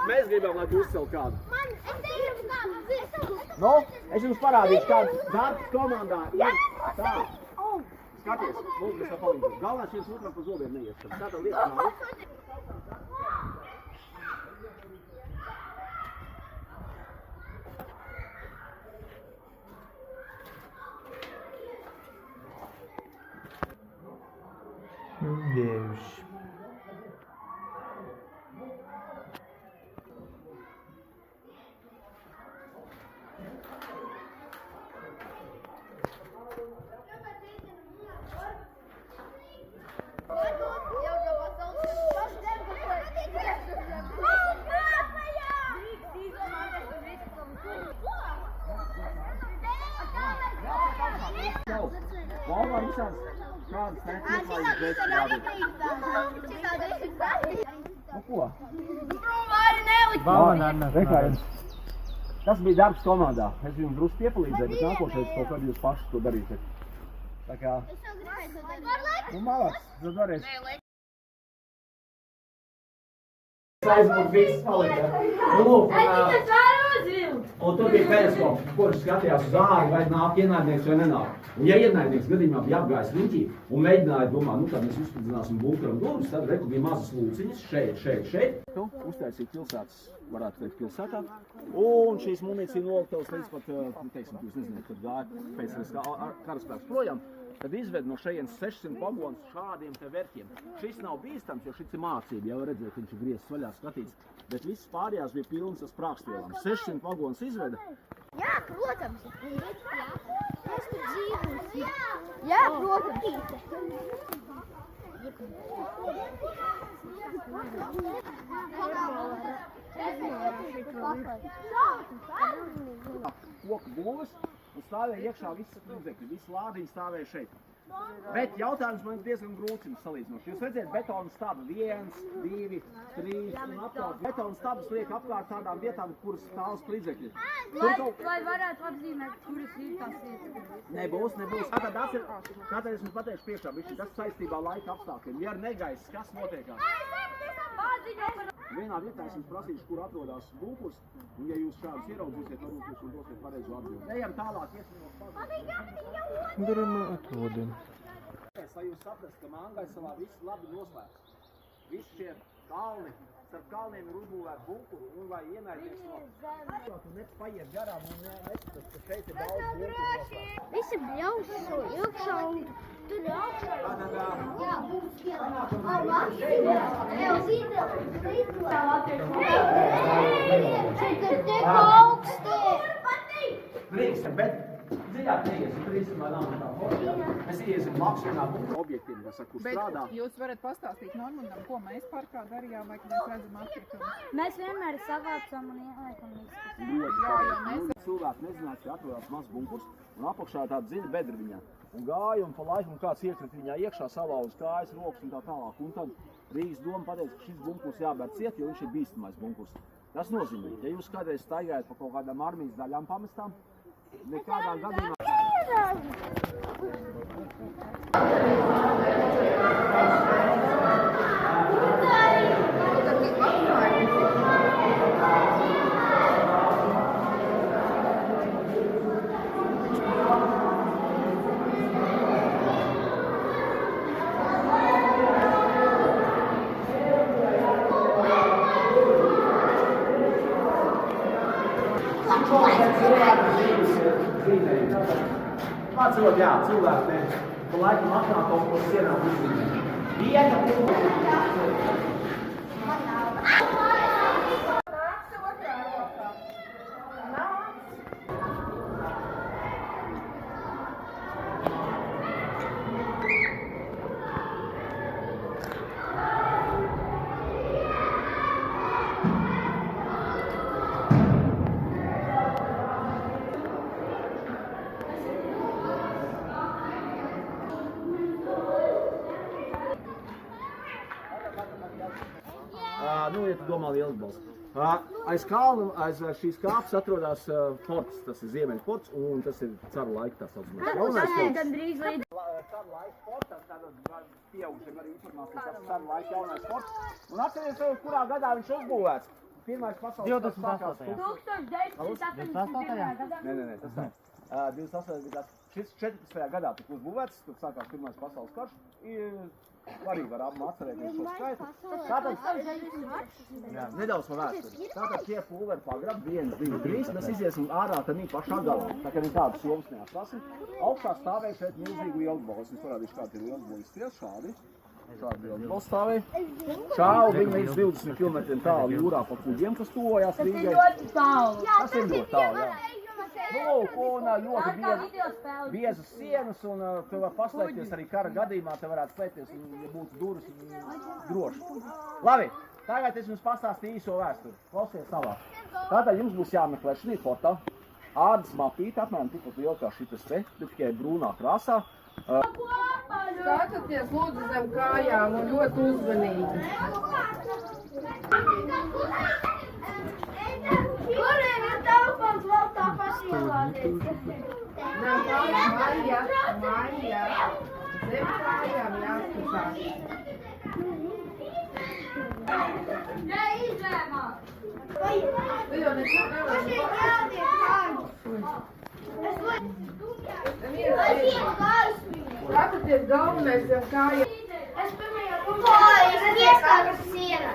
mēs gribam, lai tu uzcel kādu. Nu, es jums parādīšu, kādu darbs komandā ir. Tā. Skaties, lūdzu, es tev palīdzu. Galvenais šīs otram pa zobiem neiešam. Tātad lietas nav. Deus. Valvā visāds kādas neklājības rādīt. Nu ko? Reklājums. Tas bija darbs komandā. Es jums drusku piepalīdzēju, bet nākošais kaut kad jūs paši to darīsiet. Tā kā... Nu, malāks, tad varēs. Aizmūt viss palīdē. Nu, lūk, un tur bija periskops, kurš skatījās uz āru, vai nāk ienaidnieks vai nenāk. Un ja ienaidnieks gadījumā bija apgājis riņķī un mēģināja domāt, nu tad mēs uzspridzināsim bunkaram durvis, tad reku bija mazas lūciņas, šeit. Nu, uztaisīja pilsētas, varētu teikt, pilsētā. Un šīs munīcija noliktavas līdz pat, teiksim, jūs nezināt, kad gāja pēc karaspēks projām. Tad izved no šejienes 600 vagonus šādiem te verķiem. Šis nav bīstams, jo šis ir mācība, jau redzēt, viņš ir griezts vaļā skatīts. Bet viss pārējās bija pilns ar sprākstvielām. 600 vagonus izveda. Jā, protams. Es tur dzīvoju. Jā, protams. Koku būvas un stāvēja iekšā visas līdzekļi, visi lādiņi stāvēja šeit. Bet jautājums man ir diezgan grūts jums salīdzinot. Jūs redzēt betonu stabu 1, 2, 3 un apkārt. Betonu stabus liek apkārt tādām vietām, kuras stāvs līdzekļi. Lai varētu apzīmēt, kuras ir tās vietas. Nebūs. Tātad es jums pateikšu priekšā, tas saistībā laika apstākļiem. Ja ir negaiss, kas notiekās? Vienā vietā es jums prasīšu, kur atrodas bunkurs, un ja jūs šādus ieraudzīsiet, varbūt jūs un dosiet pareizo atbildi. Ejam tālāk, iesim. Darām atrodam. Lai jūs saprast, ka Mangaisalā viss labi noslēgts. Visi šie kalni, starp kalniem ir uzbūvēti bunkuri, un lai ienaidnieks no... Tu nepaiet garām un neskatās, ka šeit ir daudz bunkuru noslēgts. Visi bļaus šo ilgšā un tur ir augšā. Šeit ir tik augsti. Drīkst, bet dziļāk neiesim, tur īstenībā nav tā forma. Mēs iesim maksimā bunkuru objektiem, kas ar kur strādā. Bet jūs varat pastāstīt Normundam, ko mēs parkā darījām, vai kad mēs redzam atkritumus? Mēs vienmēr savācam un ieliekam visu. Cilvēki nezināja, ka atrodas mazs bunkurs un apakšā tāda dziļa bedra viņā. Un gāja un pa laikam kāds iekrit viņā iekšā, salauza kājas, rokas un tā tālāk. Un tad Rīgas doma pateica, ka šis bunkurs jābēr ciet, jo viņš ir bīstamais bunkurs. Tas nozīmē, ja jūs kādreiz staigājat pa kaut kādām armijas daļām pamestām, nekādā gadījumā... Mācot, jā, cilvēki, pa laikam atnāk kaut ko sienām uzzīmēt. Vieta, nu, ja tu domā liels balsts. Aiz kalna, aiz šīs kāpes atrodas forts, tas ir Ziemeļu forts, un tas ir caru laiku tā saucamais. Jaunais forts. Caru laiku forts, tātad pieaugušiem arī informācija, tas caru laiku jaunais forts. Un atceries, kurā gadā viņš uzbūvēts. Pirmais pasaules kars sākās 1971. gadā. Nē, tas tā. 28. gadā. Šis 14. gadā tika uzbūvēts, tur sākās Pirmais pasaules karš. Arī var atcerēties šo skaitu. Jā, nedaudz par vēsturi. Tātad šie pulveri pagrabi 1, 2, 3, mēs iziesim ārā tad pašā galā. Tā kā viņi tādas somas neatstāsim. Augšā stāvēja šeit milzīgi lielboli. Es jums parādīšu, kādi ir lielboli izties šādi. Šādi lielboli stāvēja. Šāvi viņi līdz 20 km tālu jūrā pa kuģiem, kas tuvojās Rīgai. Tas ir ļoti tālu, jā. Lūk, un ļoti biezas sienas, un te var paslēpties arī kara gadījumā, te varētu slēpties, ja būtu durvis droši. Labi, tagad es jums pastāstīju īso vēsturi. Klausies savā. Tātad jums būs jāmeklē šī fotā. Ādas mapīte, apmēram tikpat liela kā šitas te, bet tikai brūnā krāsā. Skatieties lūdzu zem kājām un ļoti uzmanīgi. Kuriem ir telefons vēl tā paši ielādēts? Zem kājām, Maija. Zem kājām jāskatās. Nē, izlēmās! Tu jau neko nevari. Jādiek kādu! Es ieku gaismi! Skatieties galvenais zem kājām. Es pirmajā punktā ieskāru sienā.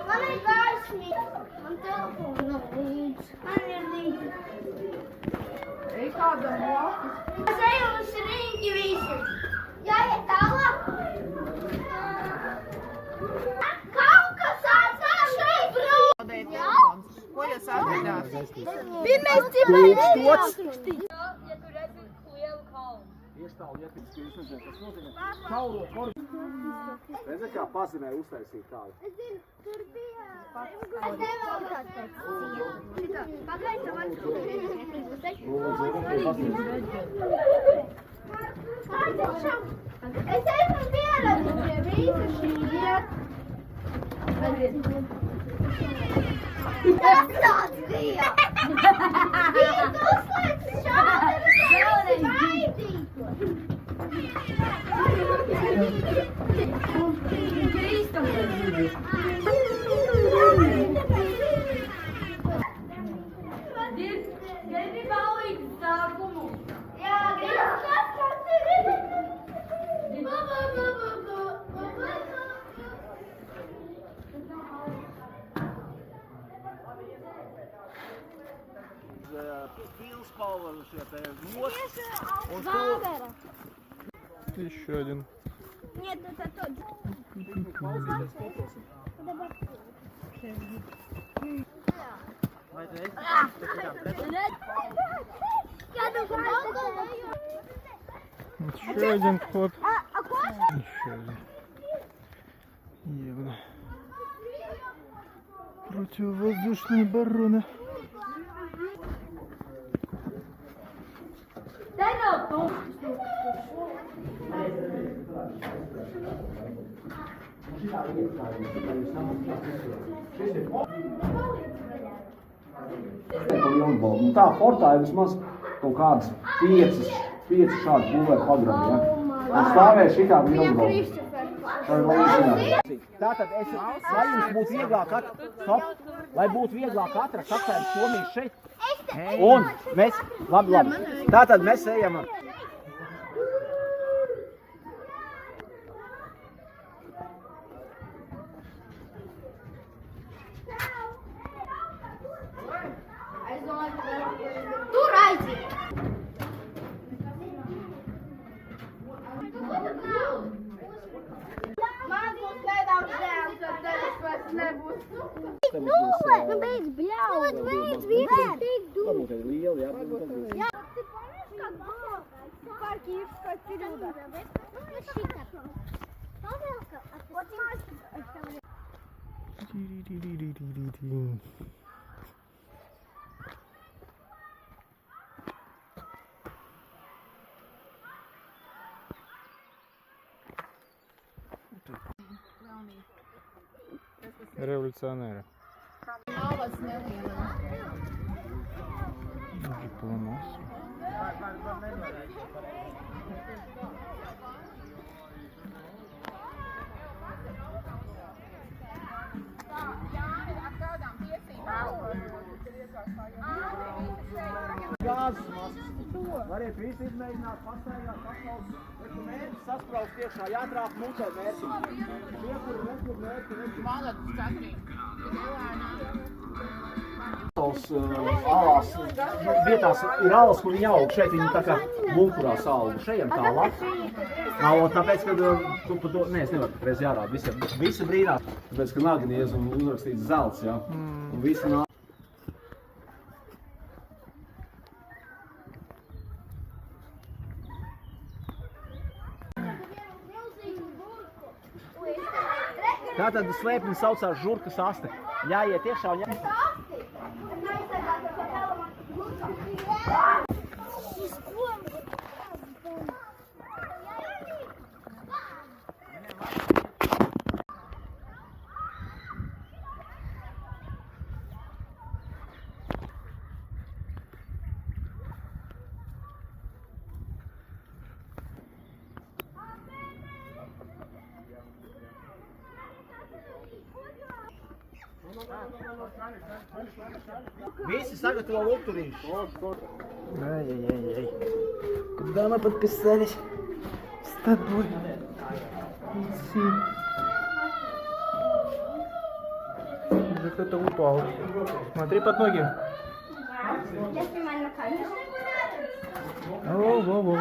Man ir gaismi! Man telefonu nav līdz. Man ir līdz. Ej kādam blakus. Es eju uz riņķi visi. Jāiet tālāk. Kaut kas atstāv šeit brūk. Ko jūs atradāt? Pirmais cipars. Ja tu redzi lielu kalnu. Iestāvu iepiks, ka jūs nezinu, kas nozīmē. Šauro korķi. Redzi, kā pazinē uztaisīt tādu. Es zinu, tur bija. Es nevaru kāds pēc cita. Pagaidzi, man es esmu pieredzi pie visa šī iet. Tas tāds bija. Bija uzslēgts šādi, es baidītu. Gribi balīt sākumu. Jā, gribu Пилспалва, это мост. Еще один. Нет, это тот же. Еще один вход. Еще один. Явно. Противовоздушные бароны. Дай нам то. Tā fortā ir vismaz kaut kādas 5 šādi pulveri pagrabi, ja? Un stāvēja šitā lielbalva. Tātad lai būtu vieglāk atrast apsēdu somijas šeit. Un mēs, labi. Tātad mēs ejam. Tur aiziet! Man būs nedaudz žēl, tad tevis vairs nebūs. Nulle! Nu beidz bļaut! Nu beidz vienkārši tik dūm! Varbūt ir liela, jā. Jā. Parki ir skats periodā. Nu šitā. Pavēlka. Революционеры. Malas neliela. Дипломас. Variet visi izmēģināt, pastaigāt, paklausīt. Reku mērķi saspraust iekšā, jātrāk mutē mērķi. Tie, kuri reku mērķi, reku. Malacis Katrīna. Alās vietās ir alas, kur viņi aug. Šeit viņi tā kā bunkurās auga. Šeit tālāk. Tāpēc, kad tu pa to, es nevaru patreiz jārāda. Visi brīnās. Tāpēc, ka nagniez un uzrakstīts zelts, jā. Un visi nāk. Tātad slēpni saucās žurkas aste. Jāiet iekšā un jāiet. Visi sagatavo lukturīšu. Ай-яй-яй-яй. Куда мы подписались? С тобой. Иди. Уже кто-то упал. Смотри под ноги. Я снимаю на камеру. Во-во-во.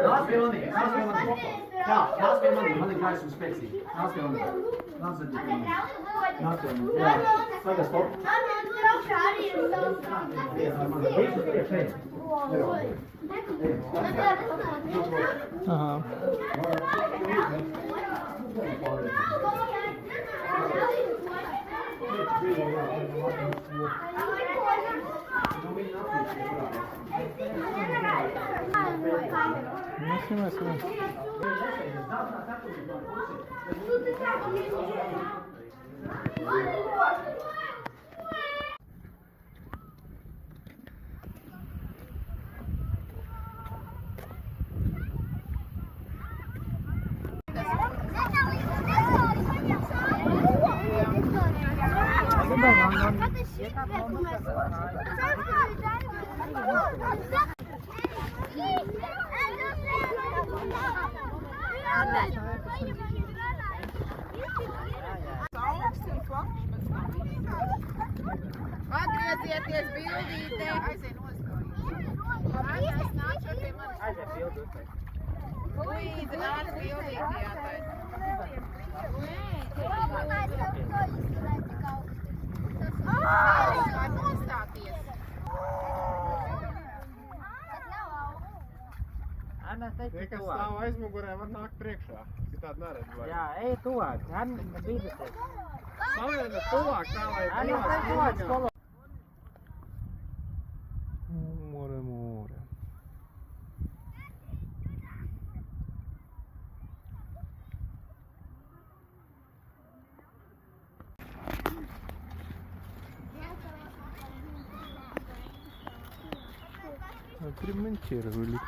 Nāc pie manī. Jā, nāc pie manī. Man ir gaisma spēcīgi. Nāc pie manī. Nāc pie manī. Nāc pie manī. Jā. Tagad stop. Visus priekš ej. Ага. Ну, снимай, снимай. Atgriezieties bildītē. Aizien nāc ar pie manis. Aiziet bildītē. Līdzi nāc bildītē jātais. Nostāties. Tie, kas stāv aizmugurē, var nākt priekšā. Citādi neredz. Jā, ej tuvāk, bīdieties. Saviena tuvāk, tā lai Tuvāk, skolo. Море, море. Отремонтировали.